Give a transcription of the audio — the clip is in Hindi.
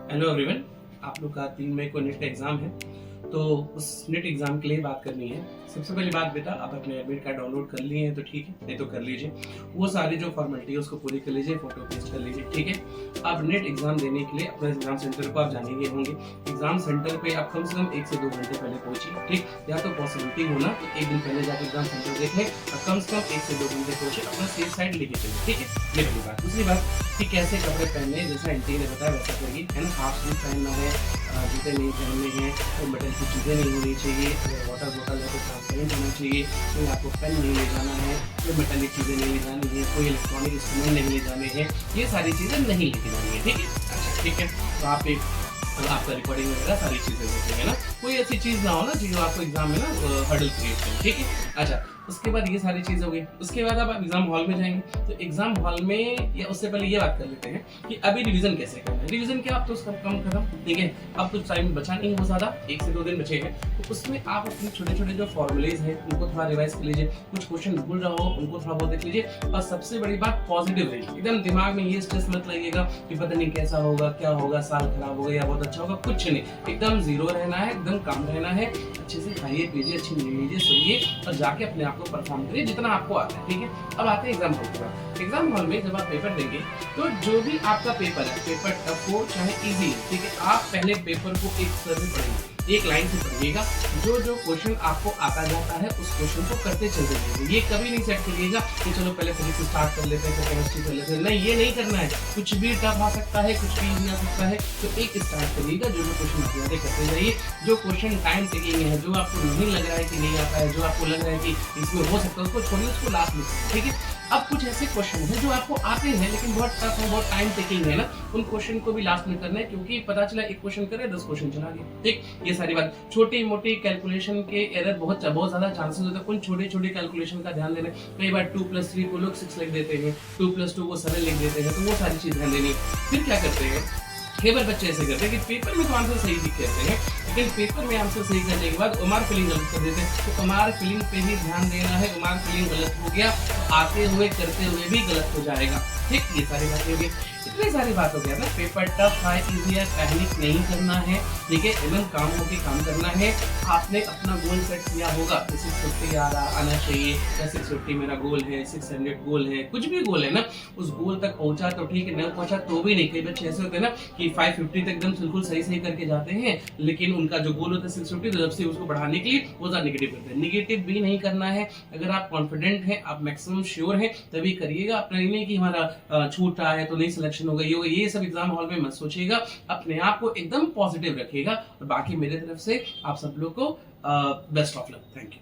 हेलो एवरीवन, आप लोग का 3 मई को नेट का एग्जाम है, तो उस नेट एग्जाम के लिए बात करनी है। सबसे पहली बात बेटा, आप अपने एडमिट कार्ड डाउनलोड कर लिए हैं तो ठीक है, नहीं तो कर लीजिए। वो सारी जो फॉर्मेलिटी है उसको पूरी कर लीजिए, फोटो पेस्ट कर लीजिए, ठीक है। आप नेट एग्जाम देने के लिए अपने एग्जाम सेंटर को आप जानेंगे होंगे। एग्जाम सेंटर पे आप कम से कम 1 से 2 घंटे पहले पहुंचिए, ठीक। या तो पॉसिबिलिटी हो ना तो 1 दिन पहले जाकर एग्जाम सेंटर देख लें और कम से कम 1 से 2 घंटे पहुंचे, अपना सेफ साइड लेके चलिए, ठीक है। ये पहली बात। दूसरी बात कि कैसे कपड़े पहनने, जैसा एंटी ने बताया वैसा करिए, है ना। हाफ स्लीव पहनना है, जूते नहीं पहनने हैं, तो मेटल की चीज़ें नहीं होनी चाहिए। अगर वाटर बोतल है तो ट्रांसपेरेंट होना चाहिए। कोई आपको पेन नहीं ले जाना है, कोई मेटेलिक चीज़ें नहीं ले जानी है, कोई इलेक्ट्रॉनिक इंस्ट्रूमेंट नहीं ले जाने हैं, ये सारी चीज़ें नहीं लेके जानी है, ठीक है। अच्छा, ठीक है। तो आप एक आपका रिकॉर्डिंग वगैरह सारी चीज़ें होती है ना, कोई ऐसी चीज़ ना हो ना जो आपको एग्जाम में ना हर्डल क्रिएट करे, ठीक है। अच्छा, उसके बाद ये सारी चीज़ हो गई। उसके बाद आप एग्जाम हॉल में जाएंगे, तो एग्जाम हॉल में या उससे पहले ये बात कर लेते हैं कि अभी रिवीजन कैसे करना है। रिवीजन क्या, आप तो उसका कम खत्म, ठीक है। अब कुछ टाइम बचा नहीं है बहुत ज़्यादा, 1 से 2 दिन बचे हैं, तो उसमें आप अपने छोटे छोटे जो फॉर्मुलेज हैं उनको थोड़ा रिवाइज कर लीजिए। कुछ क्वेश्चन भूल रहा हो उनको थोड़ा बहुत देख लीजिए। और सबसे बड़ी बात, पॉजिटिव रहिए, एकदम दिमाग में ये स्ट्रेस मत लगाइएगा कि पता नहीं कैसा होगा, क्या होगा, साल खराब होगा या बहुत अच्छा होगा, कुछ नहीं। एकदम जीरो रहना है, एकदम काम रहना है। अच्छे से खाइए पीजिए, अच्छी नींद लीजिए, सोइए और जाके अपने आप को परफॉर्म करिए जितना आपको आता है, ठीक है। अब आते हैं एग्जाम हॉल के बाद। एग्जाम हॉल में जब आप पेपर देंगे तो जो भी आपका पेपर है, पेपर टफ हो चाहे इजी हो, ठीक है, आप पहले पेपर को एक स्तर से पढ़िए, एक लाइन से पढ़िएगा। जो जो क्वेश्चन आपको आता जाता है उस क्वेश्चन को करते चलते जाइए। ये कभी नहीं सेट करिएगा कि चलो पहले फिजिक्स स्टार्ट कर लेते हैं फिर केमिस्ट्री कर लेते हैं, नहीं, ये नहीं करना है। कुछ भी टफ आ सकता है, कुछ भी इजी आ सकता है, तो एक स्टार्ट करिएगा, जो जो क्वेश्चन आते करते जाइए। जो क्वेश्चन टाइम टेकिंग है, जो आपको नहीं लग रहा है कि नहीं आता है, जो आपको लग रहा है कि इसमें हो सकता है, उसको छोड़िए, उसको लास्ट में, ठीक है। अब कुछ ऐसे क्वेश्चन हैं जो आपको आते हैं लेकिन बहुत टफ है, बहुत टाइम टेकिंग है ना, उन क्वेश्चन को भी लास्ट में करना है, क्योंकि पता चला एक क्वेश्चन करे 10 क्वेश्चन चला गया, ठीक। ये सारी बात, छोटी मोटी कैलकुलेशन के एरर बहुत ज्यादा चांसेस होते हैं, उन छोटे छोटे कैलकुलेशन का ध्यान देना। कई बार 2+3 को लोग 6 लिख देते हैं, 2+2 को 7 लिख देते हैं, तो वो सारी चीज ध्यान देनी। फिर क्या करते हैं, कई बार बच्चे ऐसे करते हैं कि पेपर में तो आंसर सही लिख कहते हैं, लेकिन पेपर में आंसर सही करने के बाद उमार फिलिंग गलत कर देते हैं। तो उमार फिलिंग पे भी ध्यान देना है। उमार फिलिंग गलत हो गया तो आते हुए करते हुए भी गलत हो जाएगा, ठीक। ये सारी बातें होगी, इतनी सारी बात हो गया ना। पेपर टफ है, इजी है, पैनिक नहीं करना है, ठीक है। एकदम काम होके काम करना है। आपने अपना गोल सेट किया होगा कि 650 आना चाहिए या 650 मेरा गोल है, 600 गोल है, कुछ भी गोल है ना, उस गोल तक पहुंचा तो ठीक है, नहीं पहुंचा तो भी नहीं। कई बच्चे ऐसे होते हैं ना कि 550 तक एकदम बिल्कुल सही सही करके जाते हैं, लेकिन उनका जो गोल होता है 650, तो जब से उसको बढ़ाने के लिए वो ज्यादा निगेटिव करते हैं। निगेटिव भी नहीं करना है। अगर आप कॉन्फिडेंट हैं, आप मैक्सिमम श्योर हैं, तभी करिएगा। अपना नहीं कि हमारा छूट रहा है तो नहीं सिलेक्शन हो गई होगा, ये सब एग्जाम हॉल में मत सोचिएगा। अपने आप को एकदम पॉजिटिव रखिएगा। और बाकी मेरे तरफ से आप सब लोग को best of luck. Thank you.